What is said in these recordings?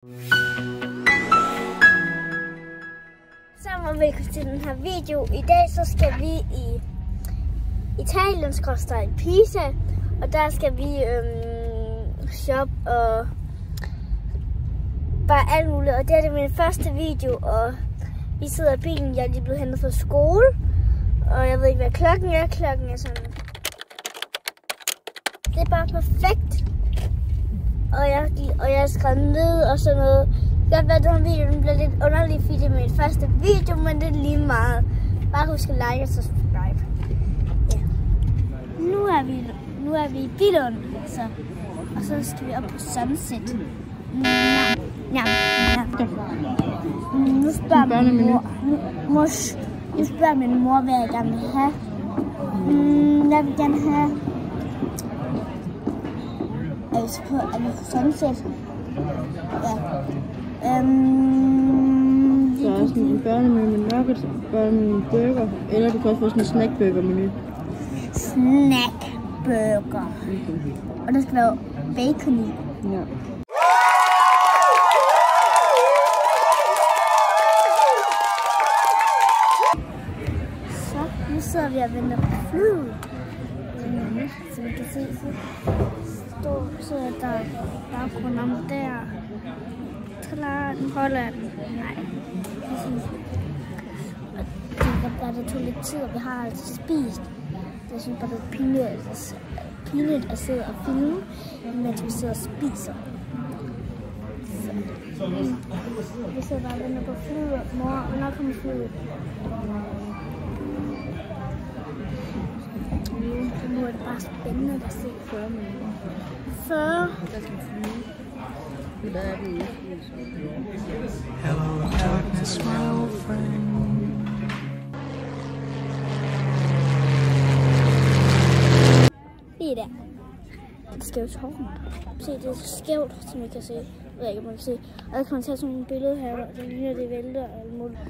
Så velkommen til den her video. I dag så skal vi i Italien, i Pisa, og der skal vi shoppe og bare alt muligt. Og det er min første video, og vi sidder i bilen. Jeg er lige blevet hentet fra skole, og jeg ved ikke hvad klokken er. Klokken er sådan. Det er bare perfekt. Og jeg har skrevet ned og sådan noget. Det kan godt være, at den video bliver lidt underlig, fordi det er min første video, men det er lige meget. Bare husk at like og subscribe. Ja. Nu er vi i Billund, så. Og så skal vi op på Sunset. Nu spørger min mor, hvad jeg gerne vil have. Jeg vil gerne have. Er vi på Sunset? Ja. Der er sådan en børnemenu med nuggets, børnemenu burger, eller du kan også få sådan en snackburger-menu. Snackburger. Og der skal være bacon i. Ja. Så nu sidder vi og venter på flyet. Så vi kan se, så sidder der baggrunden der. Klar, den holder den. Nej. Det tog lidt tid, og vi har altså spist. Jeg synes bare, det er pinligt at sidde og filme, mens vi sidder og spiser. Så. Vi sidder bare og venter på flyet. Mor, hvornår kommer flyet? Nu er det bare spændende at se 40 minutter. 40? Hello, darkness, my old friend. Lige der. Det skal jo tårne. Se, det er skævt, som I kan se. Jeg ved ikke, om man kan se. Og der kan man tage sådan nogle billeder her, og det ligner, det vælter og alt muligt.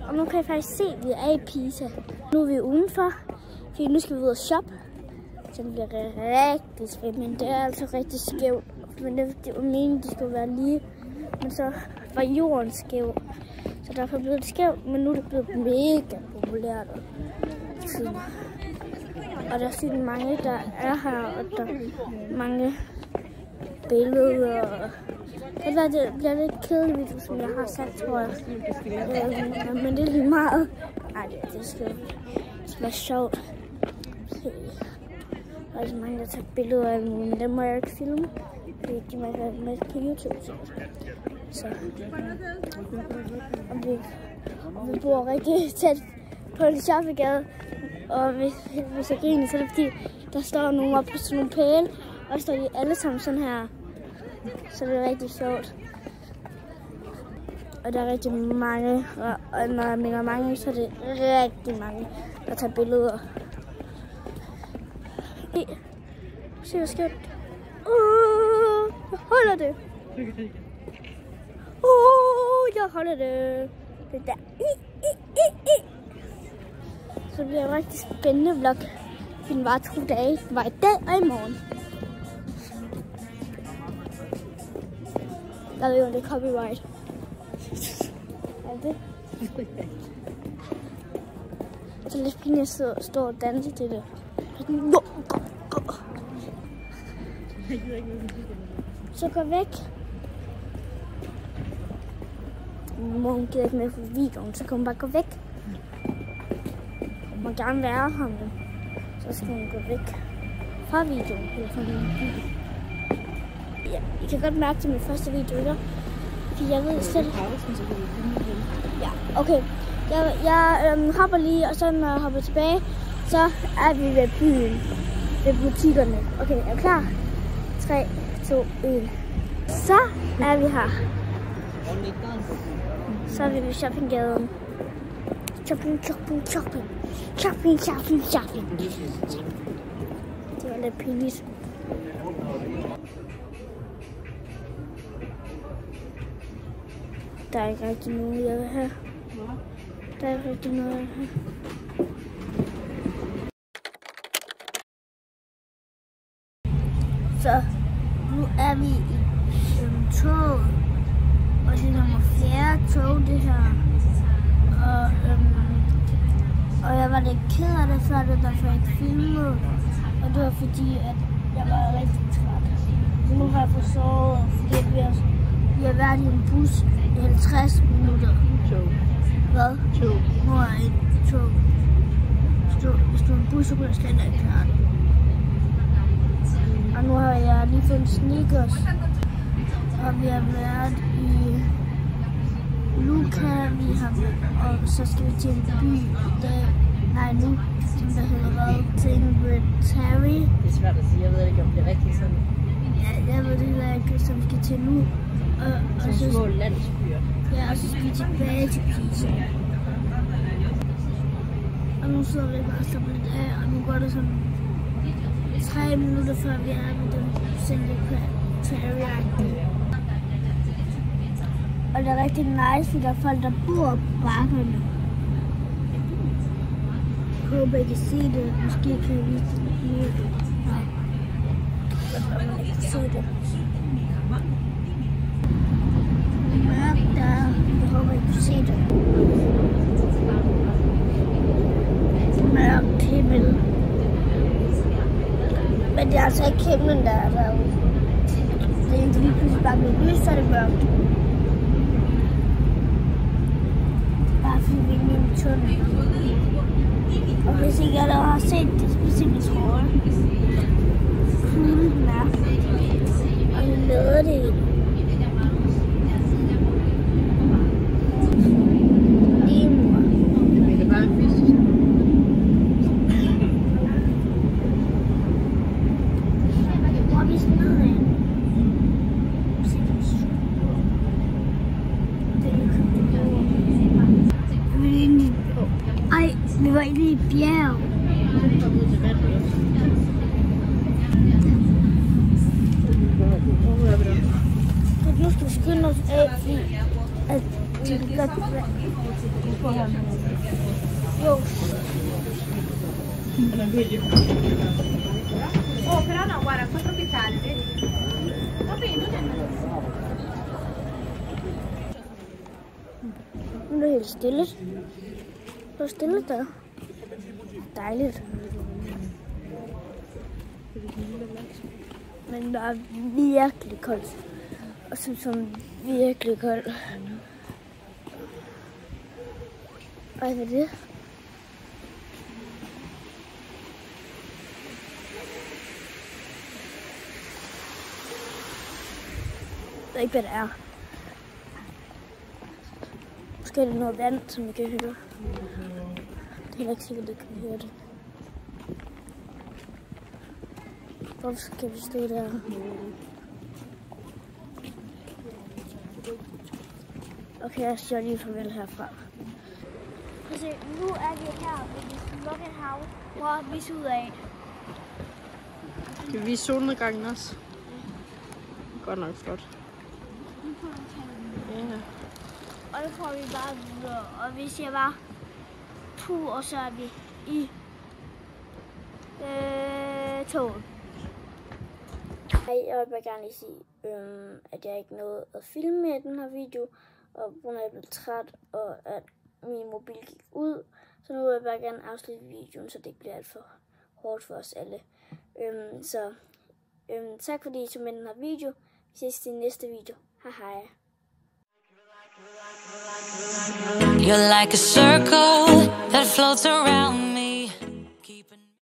Og nu kan jeg faktisk se, at vi er i Pisa. Nu er vi udenfor, fordi nu skal vi ud og shoppe. Så det bliver rigtig spændende. Det er altså rigtig skævt. Men det var meningen, det skulle være lige. Men så var jorden skæv. Så derfor blev det skævt. Men nu er det blevet mega populært. Og der er sygt mange, der er her. Og der er mange billeder. Det bliver lidt kedeligt video, som jeg har sagt, tror jeg. Men det er lige meget. Ej, det skal være sjovt. Der er så mange, der tager billeder af dem, men dem må jeg ikke filme. Fordi de må være med på YouTube. Så. Og vi bor rigtig tæt på en shoppinggade. Og hvis jeg griner, så er det fordi, der står nogen op på sådan nogle pæle. Og så står de alle sammen sådan her. Så det er rigtig sjovt. Og der er rigtig mange. Og når jeg mener mange, så er det rigtig mange, der tager billeder. Se, hvor skønt. Jeg holder det. Jeg holder det. Det der. Så bliver det en rigtig spændende vlog. Den var 2 dage. Den var i dag og i morgen. Jeg ved jo, om det er copyright. Er det? Så lidt pinligt at stå og danse til det. Så gå væk. Morgen gider ikke med på videoen, så kan hun bare gå væk. Hun må gerne være her, så skal hun gå væk fra videoen. Eller fra min video. Ja, I kan godt mærke til min første video, ikke? Fordi jeg ved selv. Ja, okay. Jeg hopper lige, og så når jeg hopper tilbage, så er vi ved byen. Ved butikkerne. Okay, er du klar? 3, 2, 1. Så er vi her. Så er vi ved shoppinggaden. Shopping. Det var lidt pinligt. Der er ikke rigtig noget, jeg vil have. Der er ikke rigtig noget, jeg vil have. Så nu er vi i tog. tog det her. Og jeg var lidt ked af det før, det derfor jeg ikke filmede. Og det var fordi, at jeg var rigtig træt. Så nu har jeg fået sovet, fordi vi har været i en bus i 50 minutter. Tog. Hvad? Tog. Nu er jeg i tog. Hvis du er en bus, så kunne jeg slet ikke klare det. Og nu har jeg lige fået en Snickers. Og vi har været i Luca, og så skal vi til en by, som der hedder hvad? Tingrid Terry. Det er svært at sige, jeg ved ikke, om det er rigtigt sådan. Ja, jeg ved det heller ikke, som vi skal til nu. Og så små landsbyer. Ja, og så skal vi tilbage til Pisa. Og nu sidder vi bare så lidt af, og nu går det sådan 3 minutter før vi er med den Tingrid Terry. Og det er rigtig nice, fordi der er folk, der bor på bakkerne. Jeg håber, I kan se det. Måske kan jeg vise det lige. Nej. Jeg håber, man ikke kan se det. Mørkt der. Jeg håber, I kan se det. Mørkt himmel. Men det er altså ikke himlen, der er derude. Det er ikke lige pludselig bare med lys, så er det mørkt. Bare fordi vi er inde i en tunnel. Og hvis ikke jeg har set det, så simpelthen tror jeg. Kuglen er. Og nu lader det ind. Lige nu. Vi kan bare vise det. Hvor er vi sådan nedad? Ej, vi var inde i et bjerg. Så nu skal vi skynde os af, fordi at vi kan godt være. Jo. Però no, guarda, qua tropicale, vedi? Va bene, non è male. Nu er det helt stille. Det er stille der. Dejligt. Men der er virkelig koldt. Og som virkelig koldt. Ej, hvad er det? Jeg ved ikke, hvad det er. Måske er det noget vand, som vi kan høre. Det er heller ikke sikkert, at du kan høre det. Hvorfor skal vi stå der? Okay, jeg siger lige farvel herfra. Altså, nu er vi her ved det smukke hav, hvor vi ser ud af. Kan vi vise solnedgangen også? Godt nok flot. Ja. Og så får vi bare videre, og vi siger bare og så er vi i toget. Hej, jeg vil bare gerne lige sige, at jeg ikke nåede at filme med den her video, og på grund af at jeg blev træt, og at min mobil gik ud. Så nu vil jeg bare gerne afslutte videoen, så det ikke bliver alt for hårdt for os alle. Tak fordi I så med den her video. Vi ses i næste video. Hej hej. You're like a circle that floats around